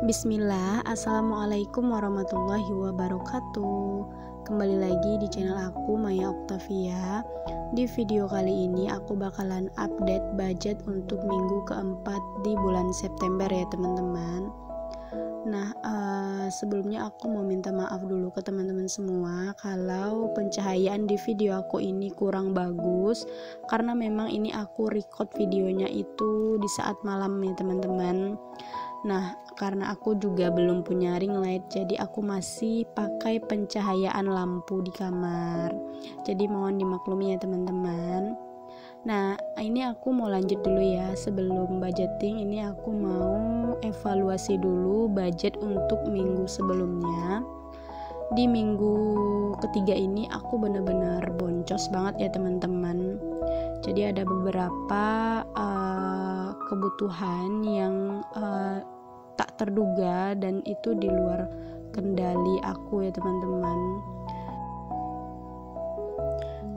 Bismillah, Assalamualaikum warahmatullahi wabarakatuh. Kembali lagi di channel aku, Maya Oktavia. Di video kali ini aku bakalan update budget untuk minggu keempat di bulan September ya teman-teman. Nah, sebelumnya aku mau minta maaf dulu ke teman-teman semua kalau pencahayaan di video aku ini kurang bagus, karena memang ini aku record videonya itu di saat malam ya teman-teman. Nah, karena aku juga belum punya ring light, jadi aku masih pakai pencahayaan lampu di kamar. Jadi mohon dimaklumi ya teman-teman. Nah, ini aku mau lanjut dulu ya. Sebelum budgeting, ini aku mau evaluasi dulu budget untuk minggu sebelumnya. Di minggu ketiga ini aku benar-benar boncos banget ya teman-teman. Jadi ada beberapa kebutuhan yang tak terduga dan itu di luar kendali aku ya teman-teman.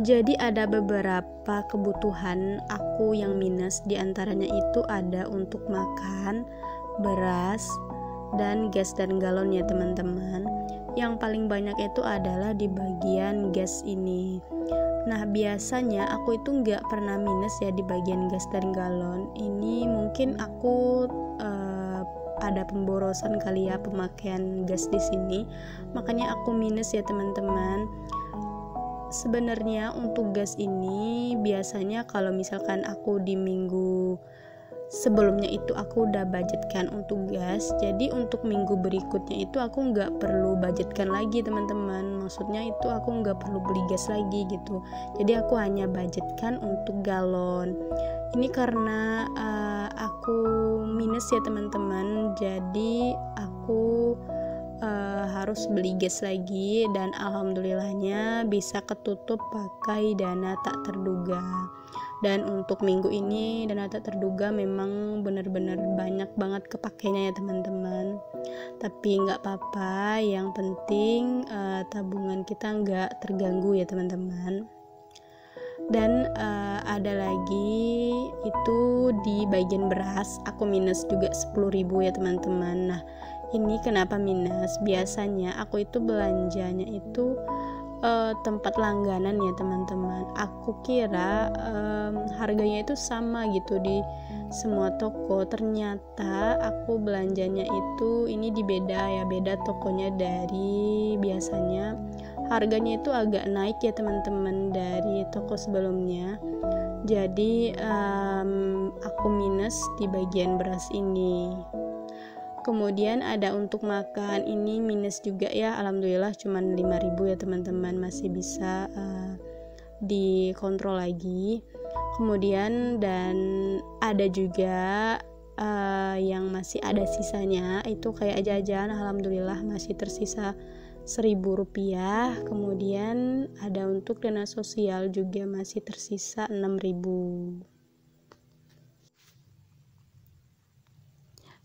Jadi ada beberapa kebutuhan aku yang minus, diantaranya itu ada untuk makan, beras, dan gas dan galon ya teman-teman. Yang paling banyak itu adalah di bagian gas ini. Nah, biasanya aku itu nggak pernah minus ya di bagian gas dan galon. Ini mungkin aku ada pemborosan kali ya pemakaian gas di sini, makanya aku minus ya teman-teman. Sebenarnya untuk gas ini biasanya kalau misalkan aku di minggu sebelumnya itu aku udah budgetkan untuk gas, jadi untuk minggu berikutnya itu aku nggak perlu budgetkan lagi teman-teman. Maksudnya itu aku nggak perlu beli gas lagi gitu, jadi aku hanya budgetkan untuk galon. Ini karena aku minus ya teman-teman, jadi aku harus beli gas lagi, dan alhamdulillahnya bisa ketutup pakai dana tak terduga. Dan untuk minggu ini dana tak terduga memang benar-benar banyak banget kepakainya ya teman-teman. Tapi nggak apa-apa, yang penting tabungan kita nggak terganggu ya teman-teman. Dan ada lagi itu di bagian beras aku minus juga 10.000 ya teman-teman. Nah, ini kenapa minus? Biasanya aku itu belanjanya itu tempat langganan ya teman-teman. Aku kira harganya itu sama gitu di semua toko, ternyata aku belanjanya itu ini beda tokonya dari biasanya. Harganya itu agak naik ya teman-teman dari toko sebelumnya. Jadi aku minus di bagian beras ini. Kemudian ada untuk makan, ini minus juga ya, alhamdulillah cuman 5.000 ya teman-teman, masih bisa dikontrol lagi. Kemudian dan ada juga yang masih ada sisanya, itu kayak jajan, alhamdulillah masih tersisa 1.000 rupiah. Kemudian ada untuk dana sosial juga masih tersisa 6.000.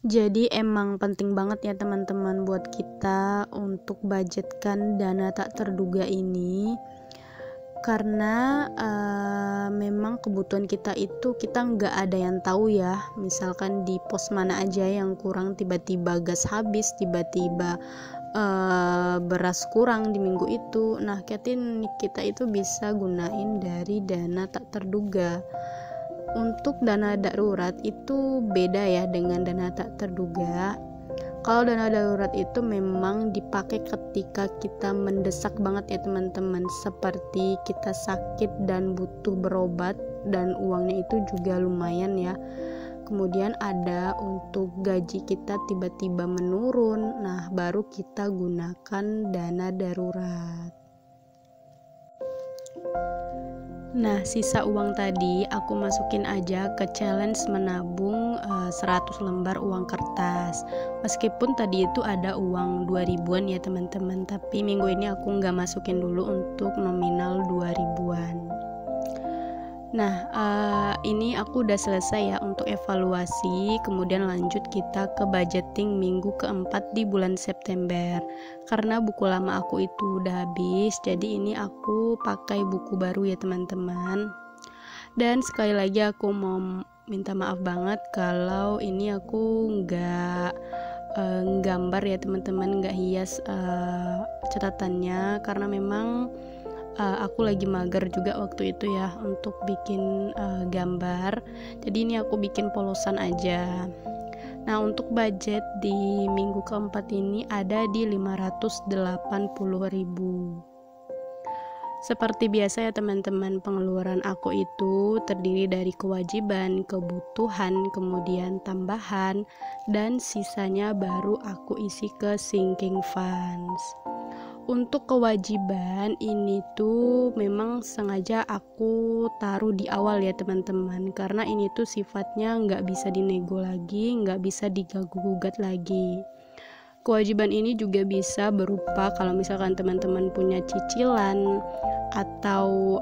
Jadi emang penting banget ya teman-teman buat kita untuk budgetkan dana tak terduga ini, karena memang kebutuhan kita itu kita nggak ada yang tahu ya. Misalkan di pos mana aja yang kurang, tiba-tiba gas habis, tiba-tiba beras kurang di minggu itu. Nah, kita itu bisa gunain dari dana tak terduga. Untuk dana darurat itu beda ya dengan dana tak terduga. Kalau dana darurat itu memang dipakai ketika kita mendesak banget ya teman-teman, seperti kita sakit dan butuh berobat dan uangnya itu juga lumayan ya. Kemudian ada untuk gaji kita tiba-tiba menurun, nah baru kita gunakan dana darurat. Nah, sisa uang tadi aku masukin aja ke challenge menabung 100 lembar uang kertas. Meskipun tadi itu ada uang 2.000-an ya teman-teman, tapi minggu ini aku nggak masukin dulu untuk nominal 2.000-an. Nah, ini aku udah selesai ya untuk evaluasi. Kemudian lanjut kita ke budgeting minggu keempat di bulan September. Karena buku lama aku itu udah habis, jadi ini aku pakai buku baru ya teman-teman. Dan sekali lagi aku mau minta maaf banget kalau ini aku nggak gambar ya teman-teman, nggak hias catatannya, karena memang aku lagi mager juga waktu itu ya untuk bikin gambar. Jadi ini aku bikin polosan aja. Nah, untuk budget di minggu keempat ini ada di 580.000. Seperti biasa ya teman-teman, pengeluaran aku itu terdiri dari kewajiban, kebutuhan, kemudian tambahan, dan sisanya baru aku isi ke sinking funds. Untuk kewajiban ini tuh memang sengaja aku taruh di awal ya teman-teman, karena ini tuh sifatnya nggak bisa dinego lagi, nggak bisa diganggu-gugat lagi. Kewajiban ini juga bisa berupa kalau misalkan teman-teman punya cicilan atau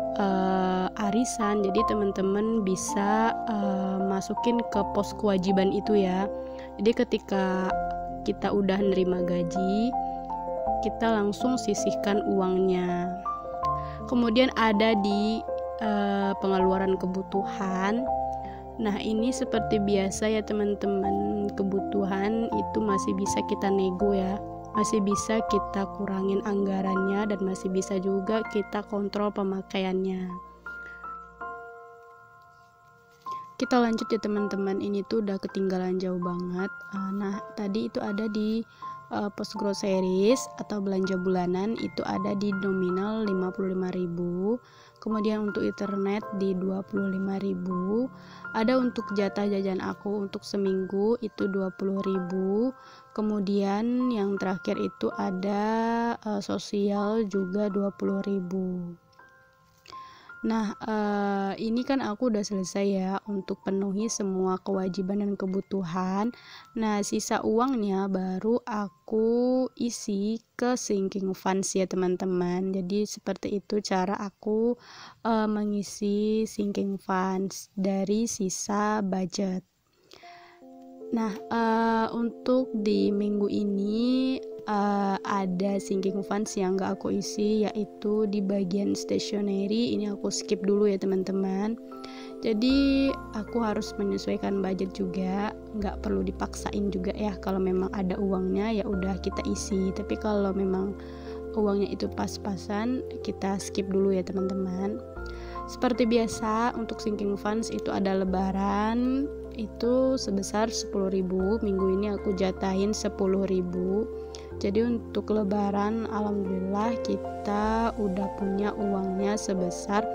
arisan, jadi teman-teman bisa masukin ke pos kewajiban itu ya. Jadi ketika kita udah nerima gaji, kita langsung sisihkan uangnya. Kemudian ada di pengeluaran kebutuhan. Nah, ini seperti biasa ya teman-teman, kebutuhan itu masih bisa kita nego ya, masih bisa kita kurangin anggarannya, dan masih bisa juga kita kontrol pemakaiannya. Kita lanjut ya teman-teman, ini tuh udah ketinggalan jauh banget. Nah, tadi itu ada di pos groceries atau belanja bulanan itu ada di nominal 55.000. Kemudian untuk internet di 25.000. Ada untuk jatah jajan aku untuk seminggu itu 20.000. Kemudian yang terakhir itu ada sosial juga 20.000. Nah, ini kan aku udah selesai ya untuk penuhi semua kewajiban dan kebutuhan. Nah, sisa uangnya baru aku isi ke sinking funds ya teman-teman. Jadi seperti itu cara aku mengisi sinking funds dari sisa budget. Nah, untuk di minggu ini ada sinking funds yang gak aku isi, yaitu di bagian stationery. Ini aku skip dulu ya teman-teman. Jadi aku harus menyesuaikan budget juga, nggak perlu dipaksain juga ya. Kalau memang ada uangnya ya udah kita isi, tapi kalau memang uangnya itu pas-pasan, kita skip dulu ya teman-teman. Seperti biasa untuk sinking funds itu ada lebaran itu sebesar 10.000. Minggu ini aku jatahin 10.000. Jadi untuk lebaran alhamdulillah kita udah punya uangnya sebesar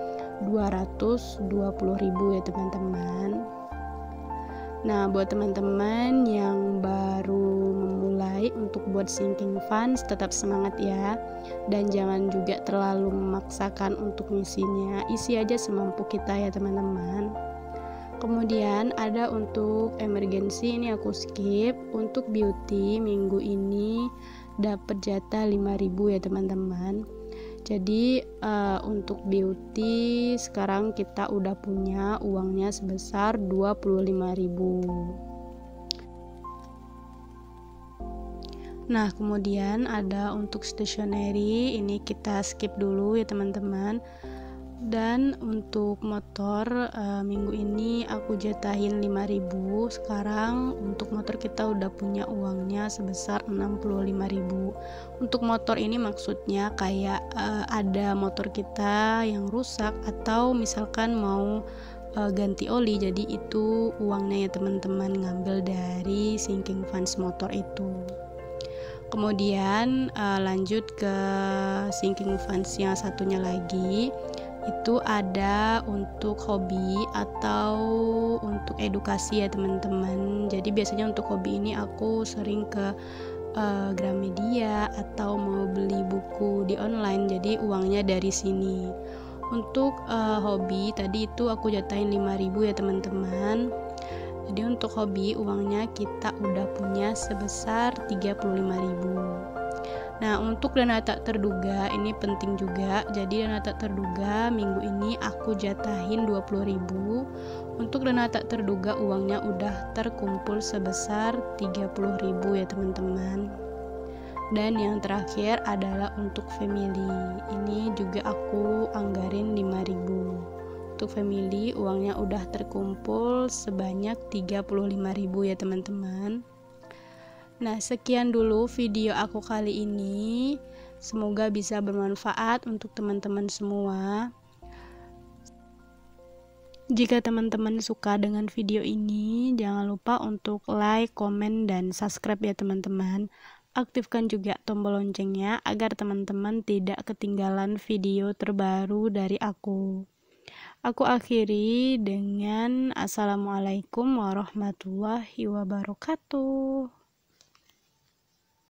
220.000 ya teman-teman. Nah, buat teman-teman yang baru memulai untuk buat sinking funds, tetap semangat ya, dan jangan juga terlalu memaksakan untuk ngisinya. Isi aja semampu kita ya teman-teman. Kemudian ada untuk emergency, ini aku skip. Untuk beauty minggu ini dapat jatah 5.000 ya teman-teman. Jadi untuk beauty sekarang kita udah punya uangnya sebesar 25.000. Nah, kemudian ada untuk stationery, ini kita skip dulu ya teman-teman. Dan untuk motor minggu ini aku jatahin 5.000. Sekarang untuk motor kita udah punya uangnya sebesar 65.000. Untuk motor ini maksudnya kayak ada motor kita yang rusak atau misalkan mau ganti oli, jadi itu uangnya ya teman-teman, ngambil dari sinking funds motor itu. Kemudian lanjut ke sinking funds yang satunya lagi, itu ada untuk hobi atau untuk edukasi ya teman-teman. Jadi biasanya untuk hobi ini aku sering ke Gramedia atau mau beli buku di online, jadi uangnya dari sini. Untuk hobi tadi itu aku jatahin 5.000 ya teman-teman. Jadi untuk hobi uangnya kita udah punya sebesar 35.000. Nah, untuk dana tak terduga ini penting juga. Jadi dana tak terduga minggu ini aku jatahin 20.000. Untuk dana tak terduga uangnya udah terkumpul sebesar 30.000 ya teman-teman. Dan yang terakhir adalah untuk family. Ini juga aku anggarin 5.000. Untuk family uangnya udah terkumpul sebanyak 35.000 ya teman-teman. Nah, sekian dulu video aku kali ini. Semoga bisa bermanfaat untuk teman-teman semua. Jika teman-teman suka dengan video ini, jangan lupa untuk like, komen, dan subscribe ya teman-teman. Aktifkan juga tombol loncengnya agar teman-teman tidak ketinggalan video terbaru dari aku. Aku akhiri dengan Assalamualaikum warahmatullahi wabarakatuh.